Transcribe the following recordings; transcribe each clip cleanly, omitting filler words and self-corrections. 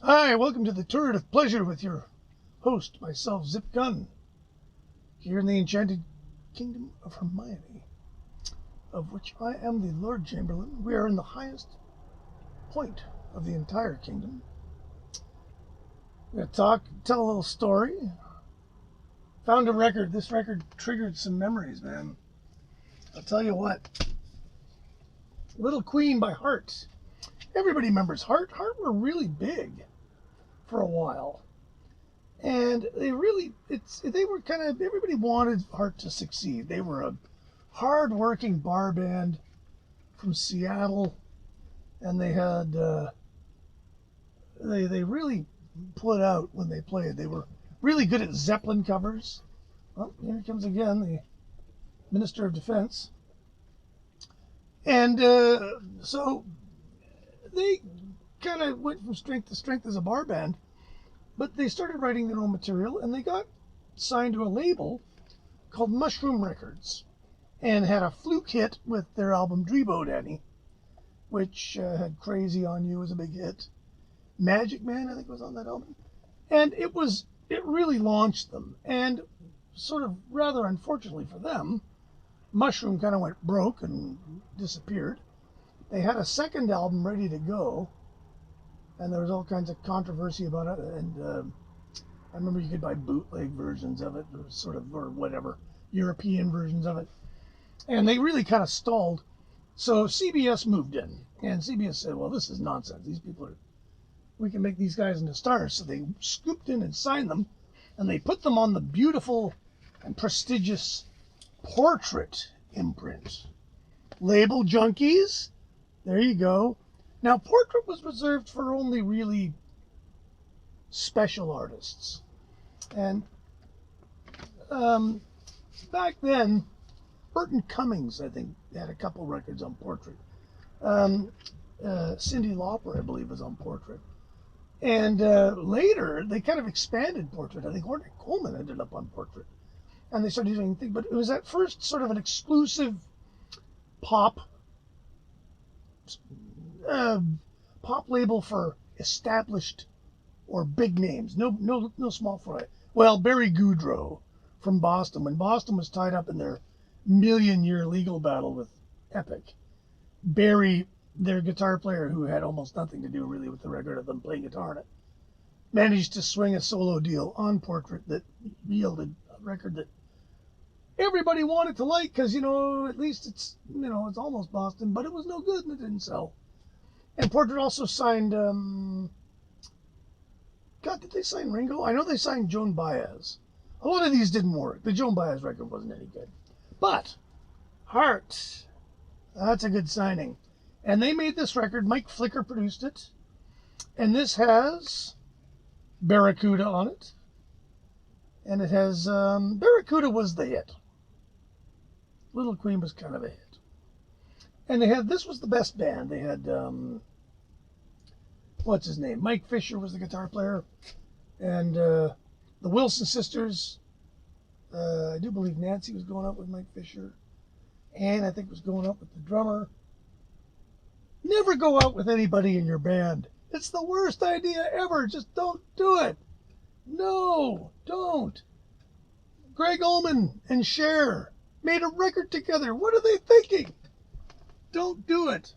Hi, welcome to the Turret of Pleasure with your host, myself, Zip Gun, here in the enchanted kingdom of Hermione, of which I am the Lord Chamberlain. We are in the highest point of the entire kingdom. We're going to tell a little story. Found a record. This record triggered some memories, man. I'll tell you what. Little Queen by Heart. Everybody remembers Heart. Heart were really big for a while. And they were kind of, everybody wanted Heart to succeed. They were a hard-working bar band from Seattle, and they had, they really put out when they played. They were really good at Zeppelin covers. Well, here comes again the Minister of Defense. And so they kind of went from strength to strength as a bar band, but they started writing their own material, and they got signed to a label called Mushroom Records, and had a fluke hit with their album Drebo Danny, which had Crazy on You as a big hit. Magic Man, I think, was on that album. And it really launched them. And sort of rather unfortunately for them, Mushroom kind of went broke and disappeared. They had a second album ready to go, and there was all kinds of controversy about it. And I remember you could buy bootleg versions of it, or whatever, European versions of it. And they really kind of stalled. So CBS moved in, and CBS said, well, this is nonsense. We can make these guys into stars. So they scooped in and signed them, and they put them on the beautiful and prestigious Portrait imprint. Label junkies, there you go. Now, Portrait was reserved for only really special artists. And back then, Burton Cummings, I think, had a couple records on Portrait. Cyndi Lauper, I believe, was on Portrait. And later, they kind of expanded Portrait. I think Ornette Coleman ended up on Portrait. And they started doing things, but it was at first sort of an exclusive pop label for established or big names. No small fry. Well, Barry Goudreau from Boston, when Boston was tied up in their million-year legal battle with Epic, Barry, their guitar player, who had almost nothing to do really with the record of them playing guitar on it, managed to swing a solo deal on Portrait that yielded a record that everybody wanted to like, because, at least it's almost Boston, but it was no good and it didn't sell. And Portrait also signed, did they sign Ringo? I know they signed Joan Baez. A lot of these didn't work. The Joan Baez record wasn't any good. But Heart, that's a good signing. And they made this record. Mike Flicker produced it. And this has Barracuda on it. And it has, Barracuda was the hit. Little Queen was kind of a hit. And this was the best band. They had, what's his name? Mike Fisher was the guitar player. And the Wilson sisters, I do believe Nancy was going up with Mike Fisher. Ann, I think, was going up with the drummer. Never go out with anybody in your band. It's the worst idea ever. Just don't do it. No, don't. Greg Allman and Cher made a record together. What are they thinking? Don't do it.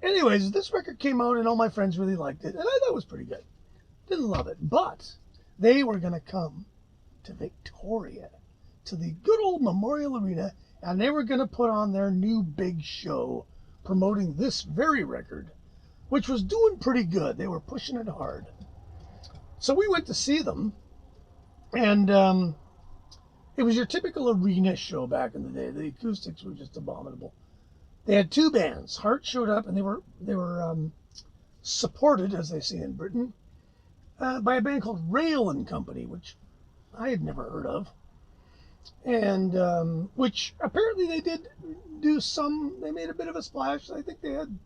Anyways, this record came out and all my friends really liked it. And I thought it was pretty good. Didn't love it. But they were going to come to Victoria, to the good old Memorial Arena, and they were going to put on their new big show promoting this very record, which was doing pretty good. They were pushing it hard. So we went to see them, and it was your typical arena show back in the day. The acoustics were just abominable. They had two bands. Heart showed up, and they were supported, as they say in Britain, by a band called Rail and Company, which I had never heard of, and which apparently they did do some. They made a bit of a splash. I think they had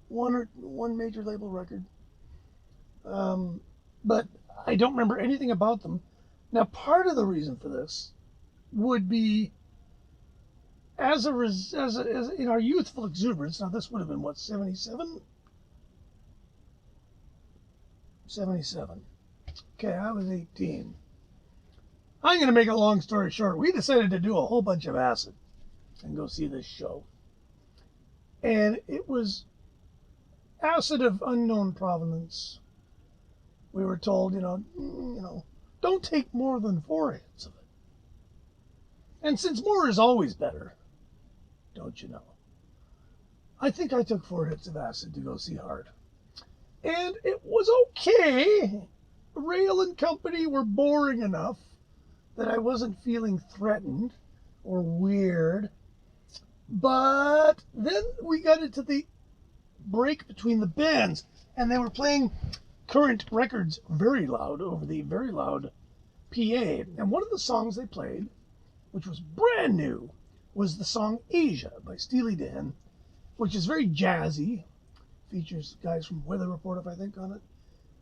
one major label record, but I don't remember anything about them. Now, part of the reason for this would be as in our youthful exuberance. Now, this would have been what, 77? 77. Okay, I was 18. I'm going to make a long story short. We decided to do a whole bunch of acid and go see this show. And it was acid of unknown provenance. We were told, don't take more than 4 hits of it. And since more is always better, don't you know? I think I took 4 hits of acid to go see Heart. And it was okay. Rail and company were boring enough that I wasn't feeling threatened or weird. But then we got into the break between the bands, and they were playing current records very loud over the very loud PA. And one of the songs they played, which was brand new, was the song Asia by Steely Dan, which is very jazzy. Features guys from Weather Report, I think, on it.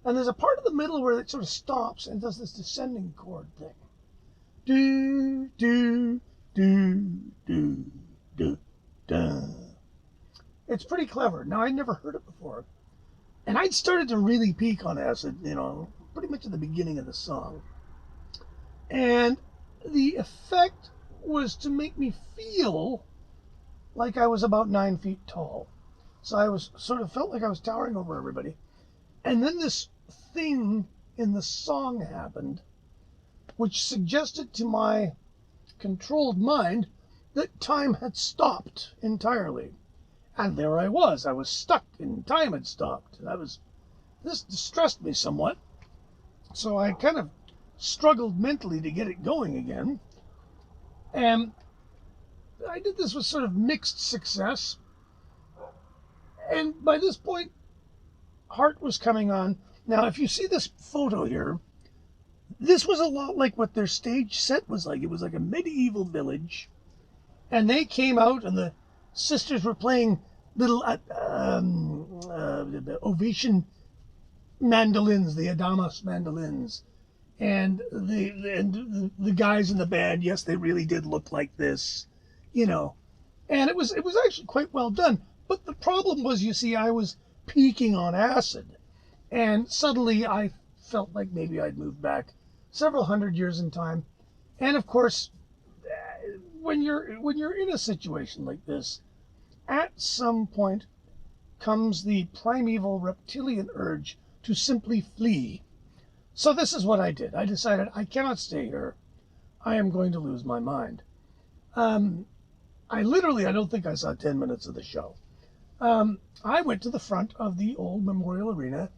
And there's a part of the middle where it sort of stops and does this descending chord thing. Do, do, do, do, do, da. It's pretty clever. Now, I'd never heard it before. And I'd started to really peak on acid, pretty much at the beginning of the song. And the effect was to make me feel like I was about 9 feet tall. So I was felt like I was towering over everybody. And then this thing in the song happened, which suggested to my controlled mind that time had stopped entirely. And there I was stuck, and time had stopped. This distressed me somewhat. So I kind of struggled mentally to get it going again. And I did this with sort of mixed success. And by this point, Heart was coming on. Now, if you see this photo here, this was a lot like what their stage set was like. It was like a medieval village. And they came out, and the sisters were playing little ovation mandolins, the Adamas mandolins. And the guys in the band, yes, they really did look like this, And it was actually quite well done. But the problem was, you see, I was peaking on acid. And suddenly I felt like maybe I'd moved back several hundred years in time. And of course, when you're in a situation like this, at some point comes the primeval reptilian urge to simply flee. So this is what I did. I decided I cannot stay here. I am going to lose my mind. I don't think I saw 10 minutes of the show. I went to the front of the old Memorial Arena,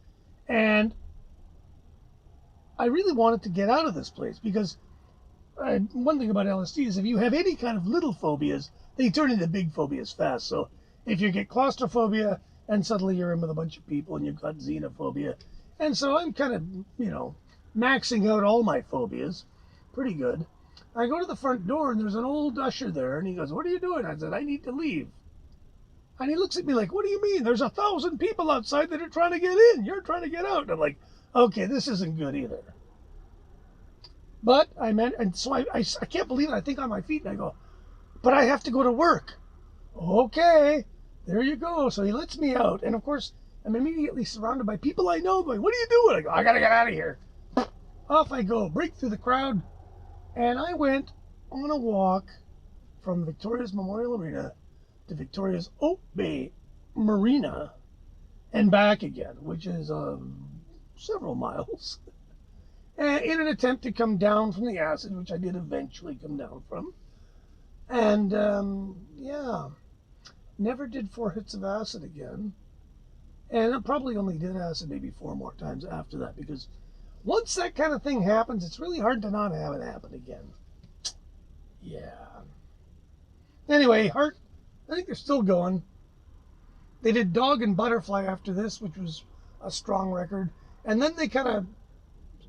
and I really wanted to get out of this place because one thing about LSD is if you have any kind of little phobias, they turn into big phobias fast. So if you get claustrophobia and suddenly you're in with a bunch of people and you've got xenophobia. And so I'm kind of, maxing out all my phobias. Pretty good. I go to the front door and there's an old usher there and he goes, "What are you doing?" I said, "I need to leave." And he looks at me like, "What do you mean? There's 1,000 people outside that are trying to get in. You're trying to get out." And I'm like, okay, this isn't good either. But so I can't believe it. I think on my feet and I go, "But I have to go to work." "Okay, there you go." So he lets me out. And of course, I'm immediately surrounded by people I know going, "What are you doing?" I go, "I got to get out of here." Off I go, break through the crowd. And I went on a walk from Victoria's Memorial Arena to Victoria's Oak Bay Marina and back again, which is several miles, in an attempt to come down from the acid, which I did eventually come down from. And never did 4 hits of acid again. And I probably only did acid maybe 4 more times after that, because once that kind of thing happens, it's really hard to not have it happen again. Yeah. Anyway, Heart, I think they're still going. They did Dog and Butterfly after this, which was a strong record. And then they kind of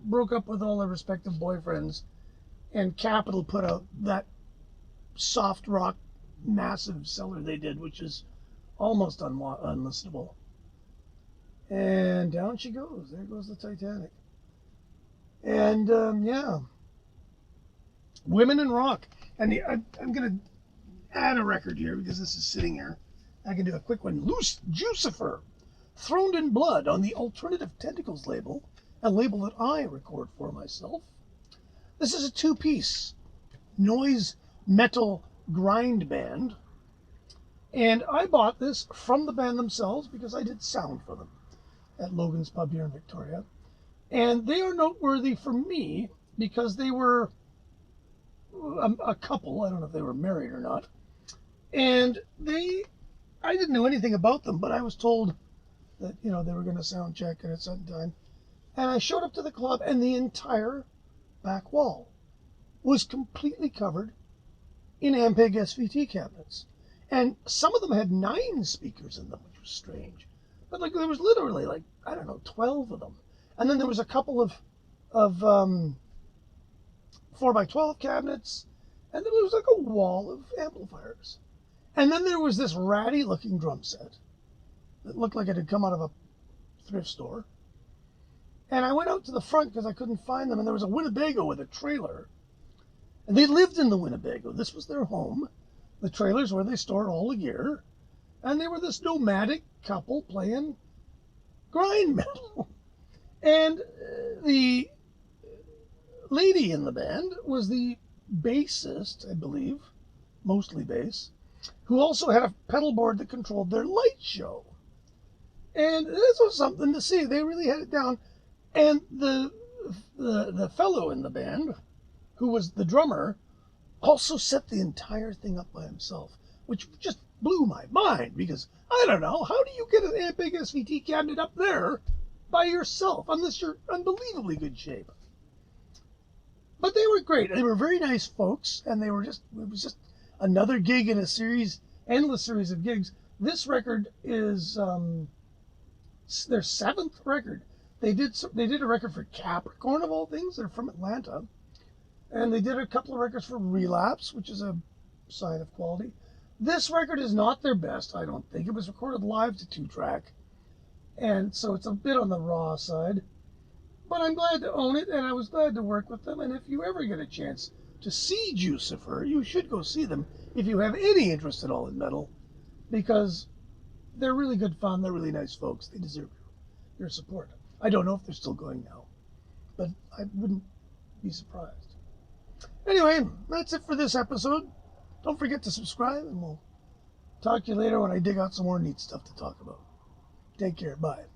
broke up with all their respective boyfriends. And Capitol put out that soft rock massive seller they did, which is almost unlistenable. And down she goes. There goes the Titanic. And Women in Rock. And I'm going to add a record here because this is sitting here. I can do a quick one. Jucifer, Throned in Blood on the Alternative Tentacles label. a label that I record for myself. This is a two-piece noise metal grind band, and I bought this from the band themselves because I did sound for them at Logan's Pub here in Victoria. And they are noteworthy for me because they were a couple. I don't know if they were married or not. And I didn't know anything about them, but I was told that, they were going to sound check at a certain time. And I showed up to the club, and the entire back wall was completely covered in Ampeg SVT cabinets. And some of them had 9 speakers in them, which was strange. But there was literally 12 of them. And then there was a couple of 4x12 cabinets, and then there was a wall of amplifiers. And then there was this ratty looking drum set that looked like it had come out of a thrift store. And I went out to the front because I couldn't find them, and there was a Winnebago with a trailer. And they lived in the Winnebago. This was their home. The trailer's where they stored all the gear. And they were this nomadic couple playing grind metal. And the lady in the band was the bassist, I believe, mostly bass, who also had a pedal board that controlled their light show. And this was something to see. They really had it down. And the fellow in the band, who was the drummer, also set the entire thing up by himself, which just blew my mind because, I don't know, how do you get an Ampeg SVT cabinet up there by yourself unless you're unbelievably good shape? But they were great. They were very nice folks, and it was just another gig in a endless series of gigs. This record is their 7th record. They did a record for Capricorn, of all things. They're from Atlanta. And they did a couple of records for Relapse, which is a sign of quality. This record is not their best, I don't think. It was recorded live to 2-track. And so it's a bit on the raw side. But I'm glad to own it, and I was glad to work with them. And if you ever get a chance to see Jucifer, you should go see them if you have any interest at all in metal, because they're really good fun. They're really nice folks. They deserve your support. I don't know if they're still going now, but I wouldn't be surprised. Anyway, that's it for this episode. Don't forget to subscribe, and we'll talk to you later when I dig out some more neat stuff to talk about. Take care. Bye.